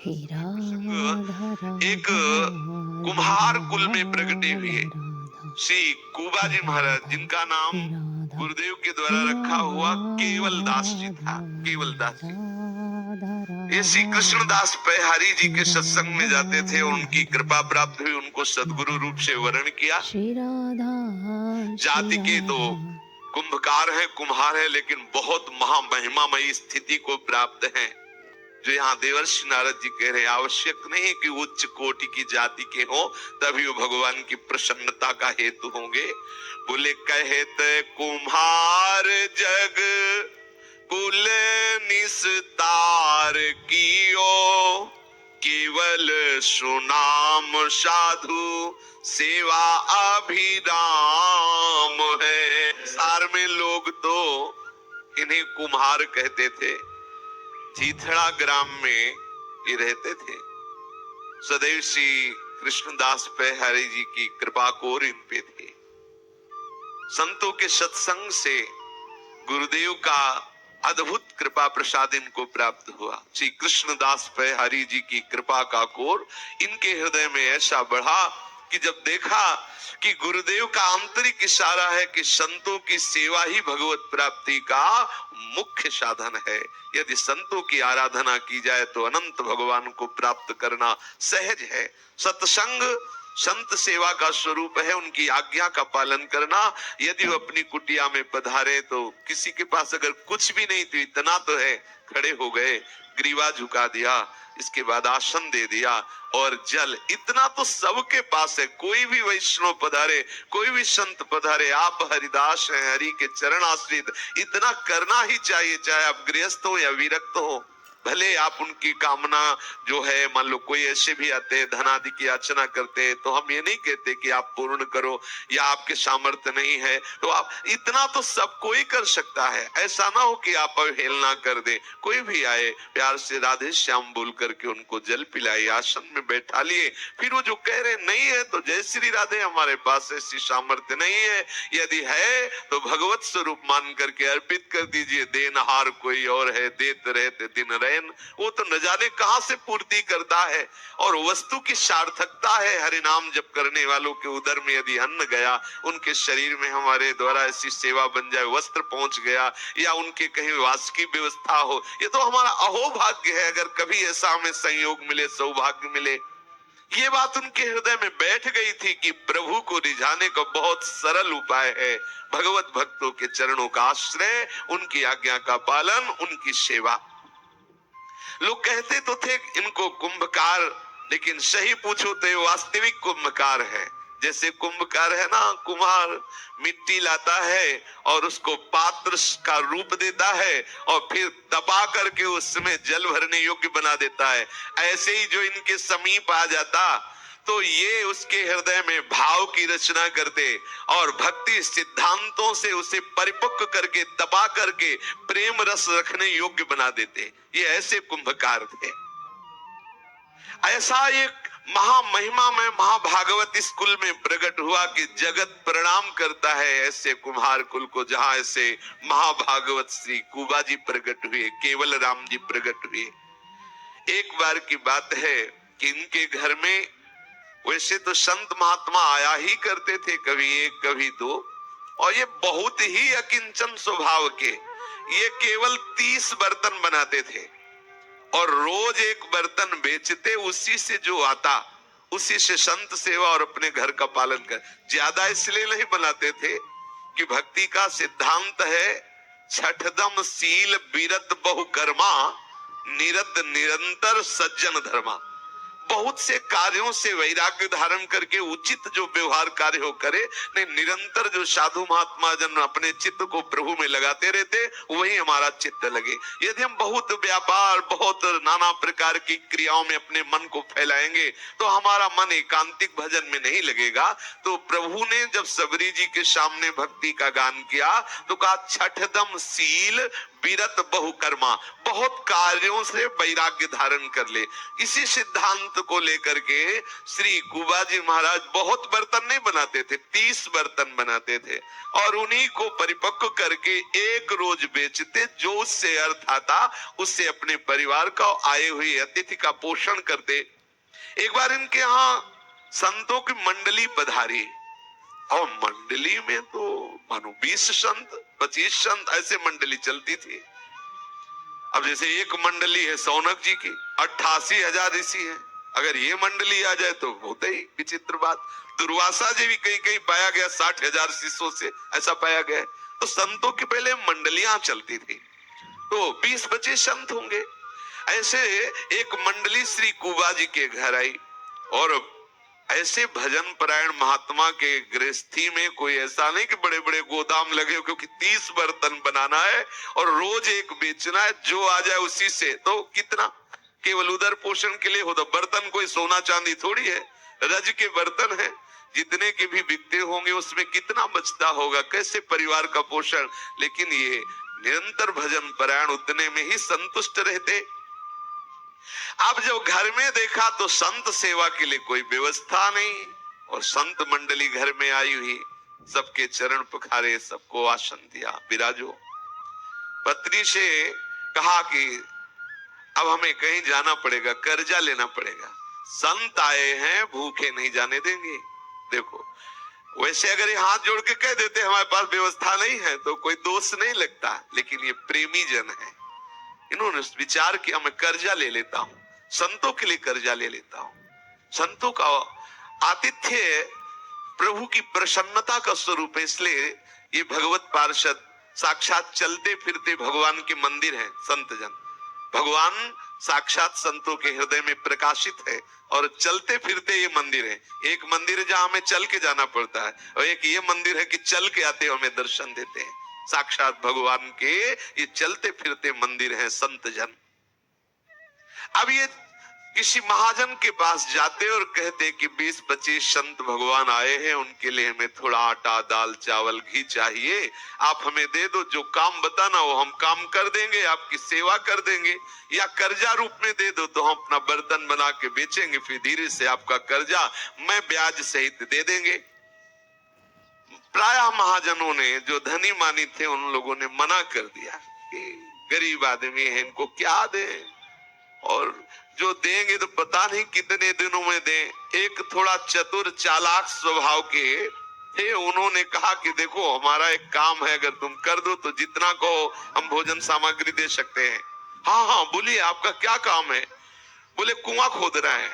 हे राधा एक राधा कुम्हार कुल में प्रगटे राधा हुए राधा श्री कुबाजी महाराज, राधा जिनका नाम हे राधा गुरुदेव के हे द्वारा रखा हुआ केवल राधा दास जी था। राधा केवल दास जी राधा ये श्री राधा कृष्णदास पैहारी जी हे के सत्संग में जाते थे और राधा उनकी कृपा प्राप्त हुई, उनको सदगुरु रूप से राधा वर्ण किया। श्री राधा श्री जाति के तो राधा कुंभकार है, कुम्हार है, लेकिन बहुत महामहिमामयी स्थिति को प्राप्त हैं। जो यहाँ देवर्षि नारद जी कह रहे हैं, आवश्यक नहीं कि उच्च कोटि की जाति के हो तभी वो भगवान की प्रसन्नता का हेतु होंगे। बोले कहते कुम्हार जग कुल निस्तार कियो, केवल सुनाम साधु सेवा अभिराम है। सार में लोग तो इन्हें कुम्हार कहते थे। चीथड़ा ग्राम में ये रहते थे। सदैव श्री कृष्णदास पैहारी जी की कृपा कोर इन पे थे। संतों के सत्संग से गुरुदेव का अद्भुत कृपा प्रसाद इनको प्राप्त हुआ। श्री कृष्णदास पैहारी जी की कृपा का कोर इनके हृदय में ऐसा बढ़ा कि जब देखा कि गुरुदेव का आंतरिक इशारा है कि संतों की सेवा ही भगवत प्राप्ति का मुख्य साधन है। यदि संतों की आराधना की जाए तो अनंत भगवान को प्राप्त करना सहज है। सत्संग संत सेवा का स्वरूप है, उनकी आज्ञा का पालन करना। यदि वो अपनी कुटिया में पधारे तो किसी के पास अगर कुछ भी नहीं तो इतना तो है, खड़े हो गए, ग्रीवा झुका दिया, इसके बाद आसन दे दिया और जल, इतना तो सबके पास है। कोई भी वैष्णव पधारे, कोई भी संत पधारे, आप हरिदास हैं, हरि के चरण आश्रित, इतना करना ही चाहिए, चाहे आप गृहस्थ हो या विरक्त हो। भले आप उनकी कामना जो है, मान लो कोई ऐसे भी आते हैं धनादि की याचना करते हैं, तो हम ये नहीं कहते कि आप पूर्ण करो या आपके सामर्थ्य नहीं है तो आप, इतना तो सब कोई कर सकता है। ऐसा ना हो कि आप अवहेलना कर दे। कोई भी आए प्यार से राधे श्याम बोल करके उनको जल पिलाई, आसन में बैठा लिए। फिर वो जो कह रहे नहीं है तो जय श्री राधे, हमारे पास ऐसी सामर्थ्य नहीं है, यदि है तो भगवत स्वरूप मान करके अर्पित कर दीजिए। देनहार कोई और है, देते रहते दिन रैन, वो तो न जाने कहां से पूर्ति करता है। और वस्तु की सार्थकता है, हरि नाम जप करने वालों के उदर में यदि अन्न गया, उनके शरीर में हमारे द्वारा ऐसी सेवा बन जाए, वस्त्र पहुंच गया या उनके कहीं वास की व्यवस्था हो, ये तो हमारा अहोभाग्य है। अगर कभी ऐसा हमें संयोग मिले, सौभाग्य मिले। ये बात उनके हृदय में बैठ गई थी कि प्रभु को रिझाने का बहुत सरल उपाय है भगवत भक्तों के चरणों का आश्रय, उनकी आज्ञा का पालन, उनकी सेवा। लोग कहते तो थे इनको कुंभकार, लेकिन सही पूछो तो ये वास्तविक कुंभकार है। जैसे कुंभकार है ना, कुम्हार मिट्टी लाता है और उसको पात्र का रूप देता है और फिर दबा करके उसमें जल भरने योग्य बना देता है। ऐसे ही जो इनके समीप आ जाता तो ये उसके हृदय में भाव की रचना करते और भक्ति सिद्धांतों से उसे परिपक्व करके दबा करके प्रेम रस रखने योग्य बना देते। ये ऐसे कुंभकार थे। ऐसा एक महामहिमा में महाभागवत स्कूल में प्रकट हुआ कि जगत प्रणाम करता है ऐसे कुम्हार कुल को, जहां ऐसे महाभागवत श्री कुबाजी प्रकट हुए, केवल राम जी प्रकट हुए। एक बार की बात है कि इनके घर में वैसे तो संत महात्मा आया ही करते थे, कभी एक कभी दो, और ये बहुत ही अकिंचन स्वभाव के। ये केवल 30 बर्तन बनाते थे और रोज एक बर्तन बेचते, उसी से जो आता उसी से संत सेवा और अपने घर का पालन कर। ज्यादा इसलिए नहीं बनाते थे कि भक्ति का सिद्धांत है छठदम सील बीरत बहुकर्मा, निरत निरंतर सज्जन धर्मा। बहुत से कार्यों से वैराग्य धारण करके उचित जो व्यवहार कार्य हो करे, नहीं निरंतर जो साधु महात्मा जन अपने चित्त को प्रभु में लगाते रहते, वही हमारा चित्त लगे। यदि हम बहुत व्यापार, बहुत नाना प्रकार की क्रियाओं में अपने मन को फैलाएंगे तो हमारा मन एकांतिक भजन में नहीं लगेगा। तो प्रभु ने जब सबरी जी के सामने भक्ति का गान किया तो कहा छठदम सील विरत बहुकर्मा, बहुत कार्यों से वैराग्य धारण कर ले। इसी सिद्धांत को लेकर के श्री कुबाजी महाराज बहुत बर्तन नहीं बनाते थे, 30 बर्तन बनाते थे और उन्हीं को परिपक्व करके एक रोज बेचते, जो उससे अर्थ आता उससे अपने परिवार का आए हुए अतिथि का पोषण करते। एक बार इनके यहाँ संतों की मंडली पधारी और मंडली में तो मानो 20 संत 25 संत ऐसे मंडली चलती थी। अब जैसे एक मंडली है सौनक जी की, 88,000 ऋषि है, अगर ये मंडली आ जाए तो बहुत ही विचित्र बात। दुर्वासा जी भी कहीं कहीं पाया गया 60,000 शिष्यों से, ऐसा पाया गया। तो संतों की पहले मंडलियां चलती थी, तो 20-25 संत होंगे। ऐसे एक मंडली श्री कुबा जी के घर आई और ऐसे भजन परायण महात्मा के गृहस्थी में कोई ऐसा नहीं कि बड़े बड़े गोदाम लगे, क्योंकि 30 बर्तन बनाना है और रोज एक बेचना है, जो आ जाए उसी से। तो कितना केवल उधर पोषण के लिए हो, तो बर्तन कोई सोना चांदी थोड़ी है, रज के बर्तन है। जितने के भी बिकते होंगे उसमें कितना बचता होगा, कैसे परिवार का पोषण। लेकिन ये निरंतर भजन परायण उतने में ही संतुष्ट रहते। अब जब घर में देखा तो संत सेवा के लिए कोई व्यवस्था नहीं और संत मंडली घर में आई हुई, सबके चरण पखारे, सबको आसन दिया, विराजो। पत्नी से कहा कि अब हमें कहीं जाना पड़ेगा, कर्जा लेना पड़ेगा, संत आए हैं, भूखे नहीं जाने देंगे। देखो वैसे अगर ये हाथ जोड़ के कह देते हमारे पास व्यवस्था नहीं है तो कोई दोष नहीं लगता, लेकिन ये प्रेमी जन है, इन्होंने विचार किया मैं कर्जा ले लेता हूं, संतों के लिए कर्जा ले लेता हूं। संतों का आतिथ्य प्रभु की प्रसन्नता का स्वरूप है, इसलिए ये भगवत पार्षद साक्षात चलते फिरते भगवान के मंदिर हैं। संत जन भगवान साक्षात संतों के हृदय में प्रकाशित है और चलते फिरते ये मंदिर है। एक मंदिर है जहां हमें चल के जाना पड़ता है और एक ये मंदिर है कि चल के आते हमें दर्शन देते हैं। साक्षात भगवान के ये चलते फिरते मंदिर हैं संत जन। अब ये किसी महाजन के पास जाते और कहते कि 20-25 संत भगवान आए हैं, उनके लिए हमें थोड़ा आटा दाल चावल घी चाहिए, आप हमें दे दो, जो काम बताना वो हम काम कर देंगे, आपकी सेवा कर देंगे, या कर्जा रूप में दे दो तो हम अपना बर्तन बना के बेचेंगे, फिर धीरे से आपका कर्जा मैं ब्याज सहित दे देंगे। प्रायः महाजनों ने, जो धनी मानी थे, उन लोगों ने मना कर दिया कि गरीब आदमी है, इनको क्या दें, और जो देंगे तो पता नहीं कितने दिनों में दें। एक थोड़ा चतुर चालाक स्वभाव के थे, उन्होंने कहा कि देखो हमारा एक काम है, अगर तुम कर दो तो जितना कहो हम भोजन सामग्री दे सकते हैं। हाँ हाँ बोलिए आपका क्या काम है? बोले कुआं खोदना है।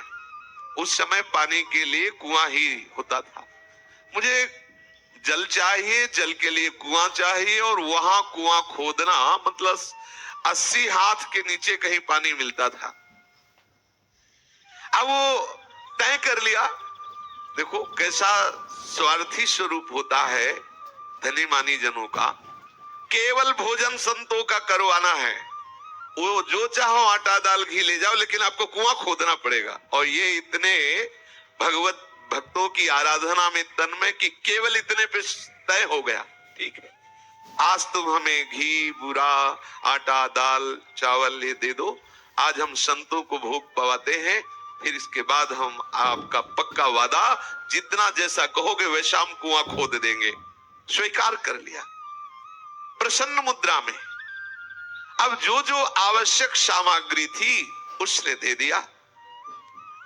उस समय पानी के लिए कुआं ही होता था। मुझे जल चाहिए, जल के लिए कुआं चाहिए, और वहां कुआं खोदना मतलब 80 हाथ के नीचे कहीं पानी मिलता था। अब वो तय कर लिया। देखो कैसा स्वार्थी स्वरूप होता है धनी मानी जनों का। केवल भोजन संतों का करवाना है, वो जो चाहो आटा दाल घी ले जाओ, लेकिन आपको कुआं खोदना पड़ेगा। और ये इतने भगवत भक्तों की आराधना में तन्मय कि केवल इतने पे तय हो गया, ठीक है आज तुम हमें घी बुरा आटा दाल चावल ये दे दो, आज हम संतों को भोग पवाते हैं, फिर इसके बाद हम आपका पक्का वादा जितना जैसा कहोगे वैसा हम कुआं खोद देंगे। स्वीकार कर लिया प्रसन्न मुद्रा में। अब जो जो आवश्यक सामग्री थी उसने दे दिया।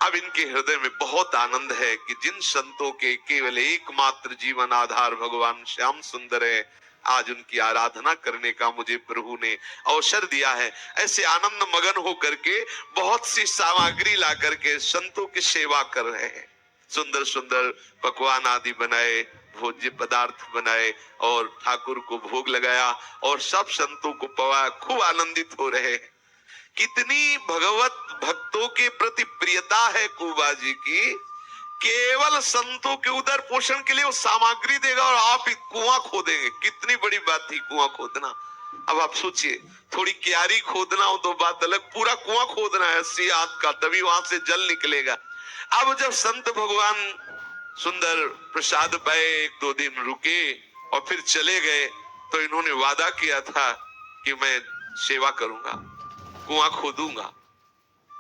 अब इनके हृदय में बहुत आनंद है कि जिन संतों के केवल एकमात्र जीवन आधार भगवान श्याम सुंदर है, आज उनकी आराधना करने का मुझे प्रभु ने अवसर दिया है। ऐसे आनंद मगन होकर के बहुत सी सामग्री ला करके संतों की सेवा कर रहे हैं। सुंदर सुंदर पकवान आदि बनाए, भोज्य पदार्थ बनाए और ठाकुर को भोग लगाया और सब संतों को पवाया। खूब आनंदित हो रहे हैं। कितनी भगवत भक्तों के प्रति प्रियता है कुबा जी की। केवल संतों के उदर पोषण के लिए वो सामग्री देगा और आप ही कुआं खोदेंगे। कितनी बड़ी बात थी कुआं खोदना। अब आप सोचिए, थोड़ी क्यारी खोदना हो तो बात अलग, पूरा कुआं खोदना है 80 हाथ का, तभी वहां से जल निकलेगा। अब जब संत भगवान सुंदर प्रसाद पाए, 1-2 दिन रुके और फिर चले गए, तो इन्होंने वादा किया था कि मैं सेवा करूंगा, कुआं खोदूंगा।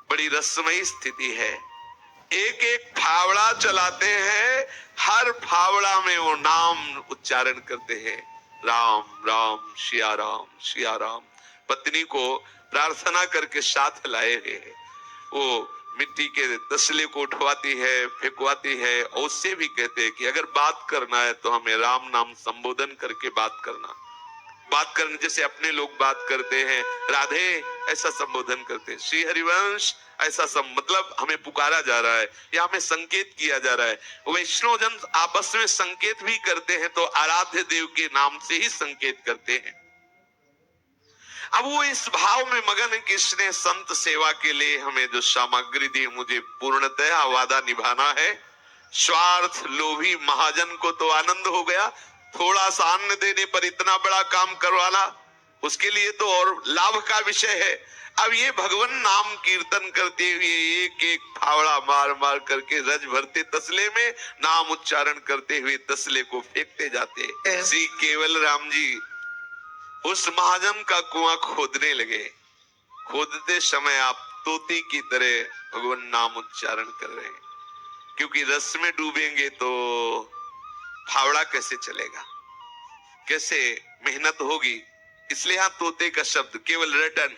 बड़ी रसमयी स्थिति है। एक एक फावड़ा चलाते हैं, हर फावड़ा में वो नाम उच्चारण करते हैं, राम राम सिया राम सिया राम। पत्नी को प्रार्थना करके साथ लाए हैं। वो मिट्टी के तसले को उठवाती है, फेंकवाती है, और उससे भी कहते हैं कि अगर बात करना है तो हमें राम नाम संबोधन करके बात करना। बात करने जैसे अपने लोग बात करते हैं, राधे ऐसा संबोधन करते हैं, श्री हरिवंश ऐसा मतलब हमें पुकारा जा रहा है या हमें संकेत किया जा रहा है। वैष्णव जन आपस में संकेत भी करते हैं तो आराध्य देव के नाम से ही संकेत करते हैं। अब वो इस भाव में मगन है कि इसने संत सेवा के लिए हमें जो सामग्री दी, मुझे पूर्णतया वादा निभाना है। स्वार्थ लोभी महाजन को तो आनंद हो गया, थोड़ा सा अन्न देने पर इतना बड़ा काम करवाना, उसके लिए तो और लाभ का विषय है। अब ये भगवान नाम कीर्तन करते हुए एक एक फावड़ा मार मार करके रज भरते तसले में, नाम उच्चारण करते हुए तसले को फेंकते जाते। श्री केवल राम जी उस महाजन का कुआं खोदने लगे। खोदते समय आप तोते की तरह भगवान नाम उच्चारण कर रहे हैं, क्योंकि रस में डूबेंगे तो फावड़ा कैसे चलेगा, कैसे मेहनत होगी। इसलिए यहाँ तोते का शब्द केवल रटन।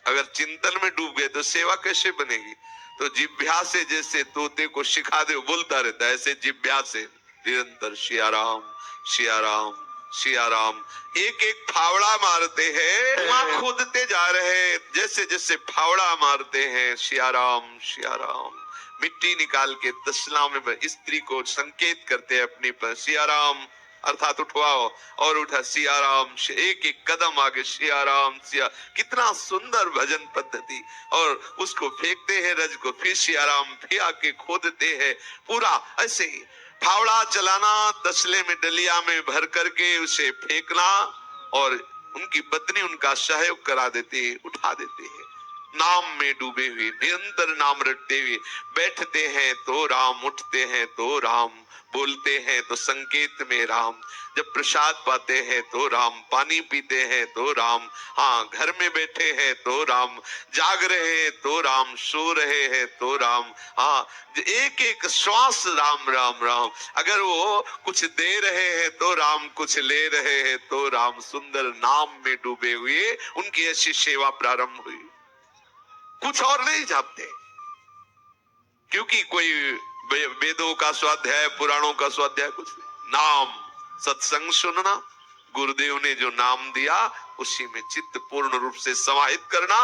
अगर चिंतन में डूब गए तो सेवा कैसे बनेगी। तो जिभ्या से जैसे तोते को सिखा दे बोलता रहता है, ऐसे जिभ्या से निरंतर सिया राम सिया राम सिया राम। एक एक फावड़ा मारते हैं, वहां खोदते जा रहे हैं, जैसे जैसे फावड़ा मारते हैं सिया राम सिया राम। मिट्टी निकाल के तसला में स्त्री को संकेत करते हैं अपनी पर, सिया राम अर्थात उठवाओ, और उठा सिया राम। एक एक कदम आगे सिया राम सिया। कितना सुंदर भजन पद्धति। और उसको फेंकते हैं रज को, फिर सिया राम, फिर आके खोदते हैं। पूरा ऐसे ही फावड़ा चलाना, तसले में डलिया में भर करके उसे फेंकना, और उनकी पत्नी उनका सहयोग करा देती, उठा देते हैं। नाम में डूबे हुए निरंतर नाम रटते हुए बैठते हैं तो राम, उठते हैं तो राम, बोलते हैं तो संकेत में राम, जब प्रसाद पाते हैं तो राम, पानी पीते हैं तो राम, हाँ घर में बैठे हैं तो राम, जाग रहे हैं तो राम, सो रहे हैं तो राम, हाँ एक एक श्वास राम राम राम। अगर वो कुछ दे रहे हैं तो राम, कुछ ले रहे हैं तो राम। सुंदर नाम में डूबे हुए उनकी ऐसी सेवा प्रारंभ हुई। कुछ और नहीं जानते, क्योंकि कोई वेदों का स्वाध्याय, पुराणों का स्वाध्याय कुछ नहीं। नाम, सत्संग सुनना, गुरुदेव ने जो नाम दिया उसी में चित्त पूर्ण रूप से समाहित करना।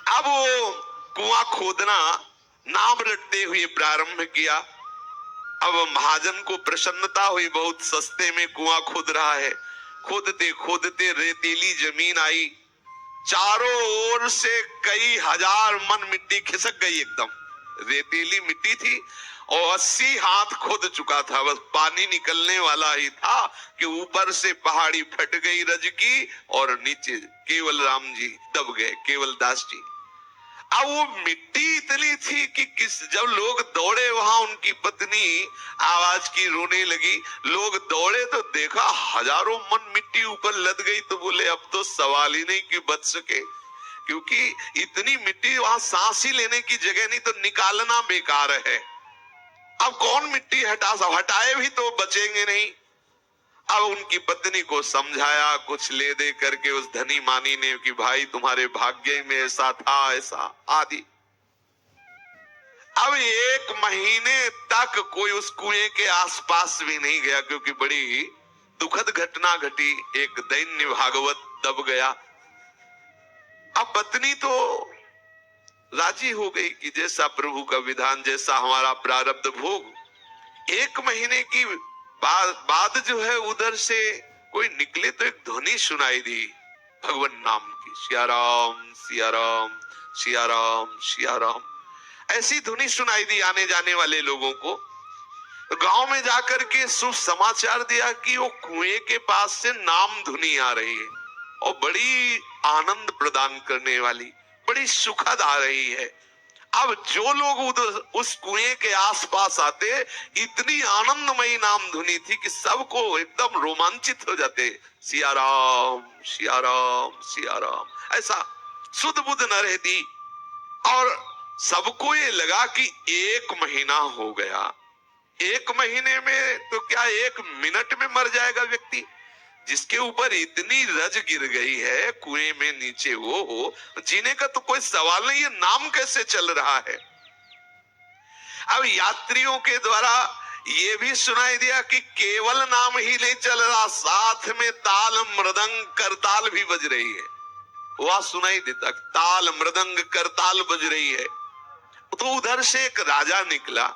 अब वो कुआं खोदना नाम रटते हुए प्रारंभ किया। अब महाजन को प्रसन्नता हुई, बहुत सस्ते में कुआं खोद रहा है। खोदते खोदते रेतीली जमीन आई, चारों ओर से कई हजार मन मिट्टी खिसक गई। एकदम रेतीली मिट्टी थी और 80 हाथ खोद चुका था, बस पानी निकलने वाला ही था कि ऊपर से पहाड़ी फट गई रज की, और नीचे केवल राम जी दब गए, केवल दास जी। अब वो मिट्टी इतनी थी कि जब लोग दौड़े वहां, उनकी पत्नी आवाज की रोने लगी। लोग दौड़े तो देखा हजारों मन मिट्टी ऊपर लद गई। तो बोले अब तो सवाल ही नहीं कि बच सके, क्योंकि इतनी मिट्टी वहां सांस ही लेने की जगह नहीं, तो निकालना बेकार है। अब कौन मिट्टी हटा, सब हटाए भी तो बचेंगे नहीं। अब उनकी पत्नी को समझाया, कुछ ले दे करके उस धनी मानी ने कि भाई तुम्हारे भाग्य में ऐसा था, ऐसा आदि। अब 1 महीने तक कोई उस कुएं के आसपास भी नहीं गया, क्योंकि बड़ी दुखद घटना घटी। एक दैन्य भागवत दब गया। अब पत्नी तो राजी हो गई कि जैसा प्रभु का विधान, जैसा हमारा प्रारब्ध भोग। 1 महीने की बाद जो है उधर से कोई निकले तो एक ध्वनि सुनाई दी भगवान नाम की, सिया राम सिया राम सिया राम सिया राम। ऐसी ध्वनि सुनाई दी आने जाने वाले लोगों को। गांव में जाकर के सुसमाचार दिया कि वो कुएं के पास से नाम धुनी आ रही है, और बड़ी आनंद प्रदान करने वाली, बड़ी सुखद आ रही है। अब जो लोग उधर उस कुएं के आसपास आते, इतनी आनंदमयी नाम धुनी थी कि सबको एकदम रोमांचित हो जाते, सिया राम सिया राम सिया राम, ऐसा सुध बुध न रहती। और सबको ये लगा कि 1 महीना हो गया। 1 महीने में तो क्या 1 मिनट में मर जाएगा व्यक्ति, जिसके ऊपर इतनी रज गिर गई है, कुएं में नीचे वो हो, जीने का तो कोई सवाल नहीं, ये नाम कैसे चल रहा है। अब यात्रियों के द्वारा ये भी सुनाई दिया कि केवल नाम ही नहीं चल रहा, साथ में ताल मृदंग करताल भी बज रही है। वह सुनाई देता, ताल मृदंग करताल बज रही है। तो उधर से एक राजा निकला,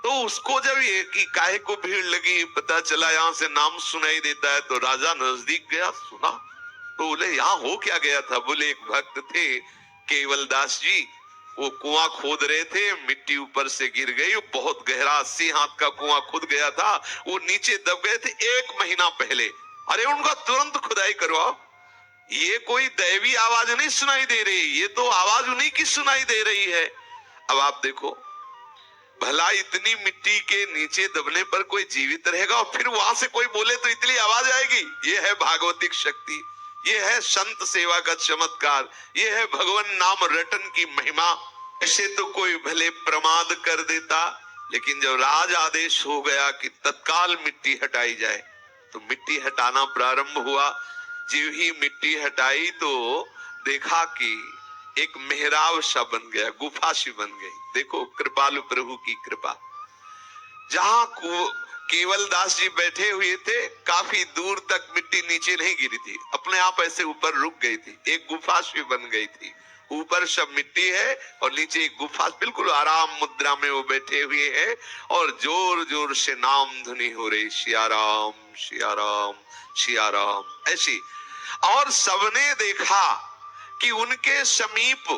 तो उसको जब ये कि काहे को भीड़ लगी, पता चला यहाँ से नाम सुनाई देता है, तो राजा नजदीक गया, सुना, तो बोले यहाँ हो क्या गया था। बोले एक भक्त थे केवल दास जी, वो कुआं खोद रहे थे, मिट्टी ऊपर से गिर गई, वो बहुत गहरा 80 हाथ का कुआं खुद गया था, वो नीचे दब गए थे 1 महीना पहले। अरे उनका तुरंत खुदाई करवाओ। ये कोई दैवी आवाज नहीं सुनाई दे रही, ये तो आवाज उन्हीं की सुनाई दे रही है। अब आप देखो, भला इतनी मिट्टी के नीचे दबने पर कोई जीवित रहेगा, और फिर वहां से कोई बोले तो इतनी आवाज आएगी। ये है भागवतिक शक्ति, ये है संत सेवा का चमत्कार, ये है भगवान नाम रटन की महिमा। ऐसे तो कोई भले प्रमाद कर देता, लेकिन जब राज आदेश हो गया कि तत्काल मिट्टी हटाई जाए, तो मिट्टी हटाना प्रारंभ हुआ। जीव ही मिट्टी हटाई तो देखा कि एक मेहराब सा बन गया, गुफा सी बन गई। देखो कृपालु प्रभु की कृपा। जहां केवल दास जी बैठे हुए थे, काफी दूर तक मिट्टी नीचे नहीं गिरी थी, अपने आप ऐसे ऊपर रुक गई थी, एक गुफा सी बन गई थी। ऊपर सब मिट्टी है और नीचे एक गुफा, बिल्कुल आराम मुद्रा में वो बैठे हुए हैं, और जोर जोर से नाम धुनी हो रही, सिया राम सिया राम सिया राम, ऐसी। और सबने देखा कि उनके समीप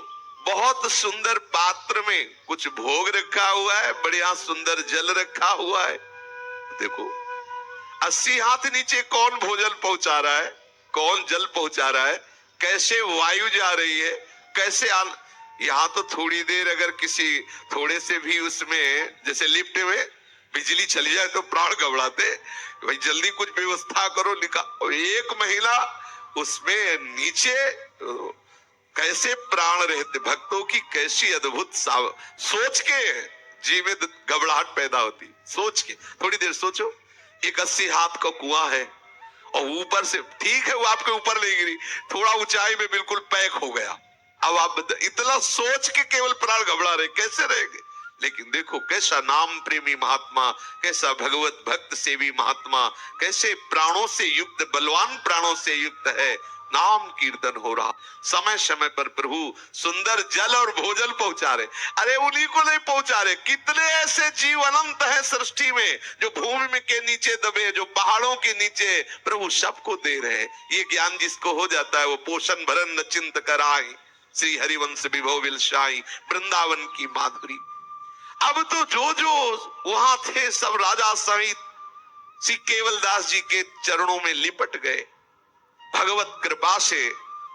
बहुत सुंदर पात्र में कुछ भोग रखा हुआ है, बढ़िया सुंदर जल रखा हुआ है। देखो 80 हाथ नीचे कौन भोजन पहुंचा रहा है, कौन जल पहुंचा रहा है, कैसे वायु जा रही है, कैसे यहाँ तो थोड़ी देर अगर किसी थोड़े से भी उसमें, जैसे लिफ्ट में बिजली चली जाए तो प्राण घबराते, भाई जल्दी कुछ व्यवस्था करो, निकाल। 1 महीना उसमें नीचे कैसे प्राण रहते, भक्तों की कैसी अद्भुत सोच के जी में घबराहट पैदा होती। सोच के थोड़ी देर सोचो, एक 80 हाथ का कुआं है, और ऊपर से, ठीक है वो आपके ऊपर नहीं गिरी, थोड़ा ऊंचाई में बिल्कुल पैक हो गया। अब आप इतना सोच के केवल प्राण घबरा रहे, कैसे रहेंगे। लेकिन देखो कैसा नाम प्रेमी महात्मा, कैसा भगवत भक्त सेवी महात्मा, कैसे प्राणों से युक्त, बलवान प्राणों से युक्त है। नाम कीर्तन हो रहा, समय समय पर प्रभु सुंदर जल और भोजन पहुंचा रहे। अरे उन्हीं को नहीं पहुंचा रहे, कितने ऐसे जीव अनंत है सृष्टि में, जो भूमि में के नीचे दबे, जो पहाड़ों के नीचे, प्रभु सबको दे रहे। ये ज्ञान जिसको हो जाता है, वो पोषण भरन न चिंत कराई, श्री हरिवंश विभव विलसाई, वृंदावन की माधुरी। अब तो जो जो वहां थे सब राजा सहित श्री केवल दास जी के चरणों में लिपट गए। भगवत कृपा से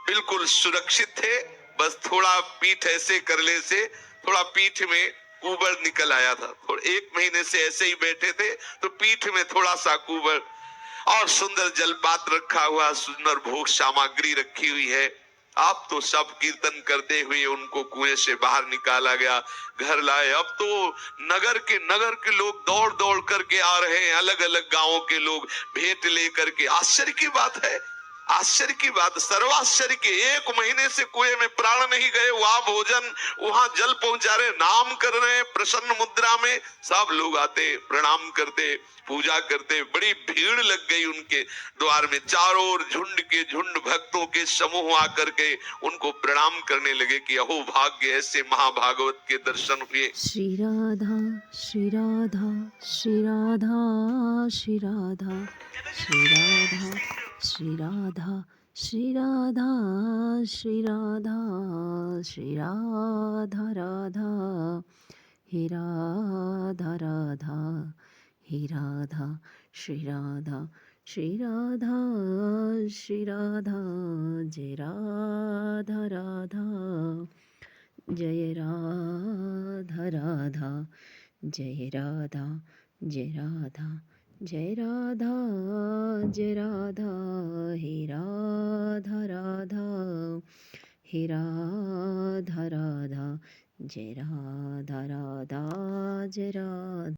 बिल्कुल सुरक्षित थे, बस थोड़ा पीठ ऐसे करने से थोड़ा पीठ में कुबड़ निकल आया था। 1 महीने से ऐसे ही बैठे थे, तो पीठ में थोड़ा सा कुबड़, और सुंदर जलपात्र रखा हुआ, सुंदर भोग सामग्री रखी हुई है। आप तो सब कीर्तन करते हुए उनको कुएं से बाहर निकाला गया, घर लाए। अब तो नगर के लोग दौड़ दौड़ करके आ रहे हैं, अलग अलग गांवों के लोग भेंट लेकर के। आश्चर्य की बात है, आश्चर्य की बात, सर्वाश्चर्य के 1 महीने से कुएं में प्राण नहीं गए, वहां भोजन, वहां जल पहुंचा रहे, नाम कर रहे, प्रसन्न मुद्रा में सब लोग आते, प्रणाम करते, पूजा करते। बड़ी भीड़ लग गई उनके द्वार में, चारों ओर झुंड के झुंड भक्तों के समूह आकर के उनको प्रणाम करने लगे कि अहो भाग्य, ऐसे महाभागवत के दर्शन हुए। श्री राधा श्री राधा श्री राधा श्री राधा श्री राधा श्री राधा श्री राधा श्री राधा श्री राधा राधा हे राधा राधा हे राधा श्री राधा श्री राधा श्री राधा जय राधा राधा जय राधा राधा, जय राधा, जय राधा, जय राधा, जय राधा, हे राधा राधा, हे राधा राधा, जय राधा राधा, जय राधा।